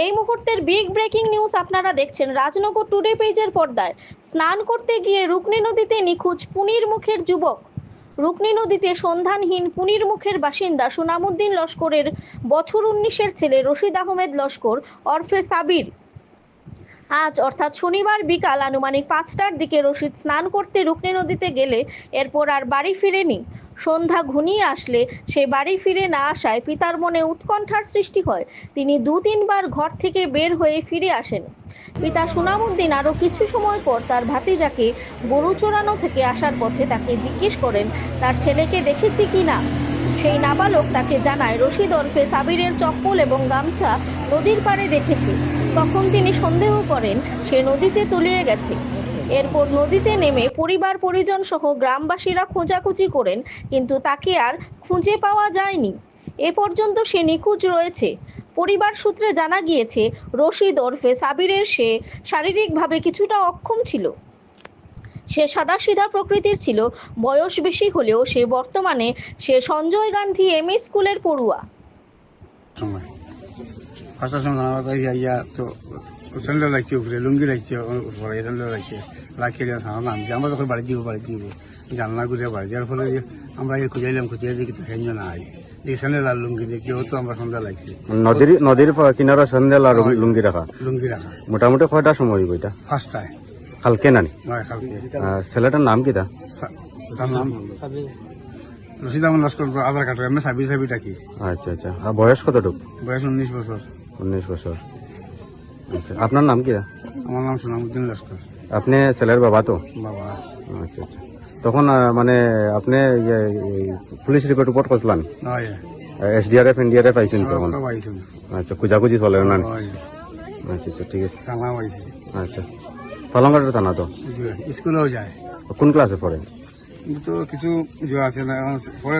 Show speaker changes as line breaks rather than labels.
এই মুহূর্তের big breaking news আপনারা দেখছেন রাজনগর টুডে পেজের পর্দায়। স্নান করতে গিয়ে রুকনি নদীতে নিখোঁজ পুনির মুখের যুবক। রুকনি নদীতে সন্ধানহীন পুনির মুখের বাসিন্দা সুনামউদ্দিন লস্করের বছর 19-এর ছেলে রশিদ আহমেদ লস্কর ওরফে সাবির। আজ অর্থাৎ শনিবার বিকাল আনুমানিক 5টার দিকে রশিদ স্নান করতে রুকনি নদীতে গেলে এরপর আর বাড়ি ফিরেনি। সন্ধ্যা ঘনিয়ে আসলে সে বাড়ি ফিরে না আসায় পিতার মনে উৎকণ্ঠার সৃষ্টি হয়। তিনি 2-3 বার ঘর থেকে বের হয়ে ফিরে আসেন। পিতা সুনামউদ্দিন আরও কিছু সময় পর তার ভাতিজাকে গরু চড়ানো থেকে আসার পথে তাকে জিজ্ঞেস করেন তার ছেলেকে দেখেছি কি না। সেই নাবালক তাকে জানায় রশিদ ওরফে সাবিরের চপ্পল এবং গামছা নদীর পাড়ে দেখেছে। তখন তিনি সন্দেহ করেন সে নদীতে তলিয়ে গেছে। এরপর নদীতে নেমে পরিবার পরিজন সহ গ্রামবাসীরা খোঁজাখুঁজি করেন, কিন্তু তাকে আর খুঁজে পাওয়া যায়নি। এ পর্যন্ত সে নিখোঁজ রয়েছে। পরিবার সূত্রে জানা গিয়েছে রশিদ ওরফে সাবিরের সে শারীরিকভাবে কিছুটা অক্ষম ছিল। সে সাদাসিধা প্রকৃতির ছিল। বয়স বেশি হলেও বর্তমানে সে সঞ্জয় গান্ধী এমএ স্কুলের পড়ুয়া।
ফার্স্টের সময় আমার কাছে ইয়া তো স্যান্ডেল লাগছে উপরে, লুঙ্গি লাগছে উপরে, স্যান্ডেল লাগছে রাখিয়ে দিয়ে সারা নামছে। আমরা তখন বাড়ি দিব জানলা ঘুরে বাড়ি যাওয়ার ফলে আমরা খুঁজাইলাম, খুঁজিয়ে দেখি তো সেঞ্জ নাই এই স্যান্ডেল আর লুঙ্গি দিয়ে কেউ তো আমরা সন্ধ্যা লাগছে।
নদীর কিনারা স্যান্ডেল আর লুঙ্গি রাখা মোটামুটি কয়টা সময় বইটা?
ফার্স্টটায়
কালকে নানি
নয় কালকে।
ছেলেটার নাম কি?
তার নাম রশিদ আহমেদ লস্কর, আধার কার্ড এমনি সাবিটা কি।
আচ্ছা আচ্ছা। আর বয়স কতটুকু?
বয়স 19 বছর।
19 বছর। আচ্ছা, আপনার নাম কি?
আমার নাম সুনামউদ্দিন লস্কর।
আপনি ছেলের বাবা তো?
বাবা।
আচ্ছা আচ্ছা। তখন মানে আপনি পুলিশ রিপোর্ট করছিলেন? এসডিআরএফ এনডিআরএফ আইসেন তখন? আচ্ছা, খুঁজাখুঁজি চলে না? আচ্ছা আচ্ছা, ঠিক আছে। আচ্ছা, পালংঘাটের থানা তো?
স্কুলেও যায়।
কোন ক্লাসে পড়ে?
তো কিছু আছে না পরে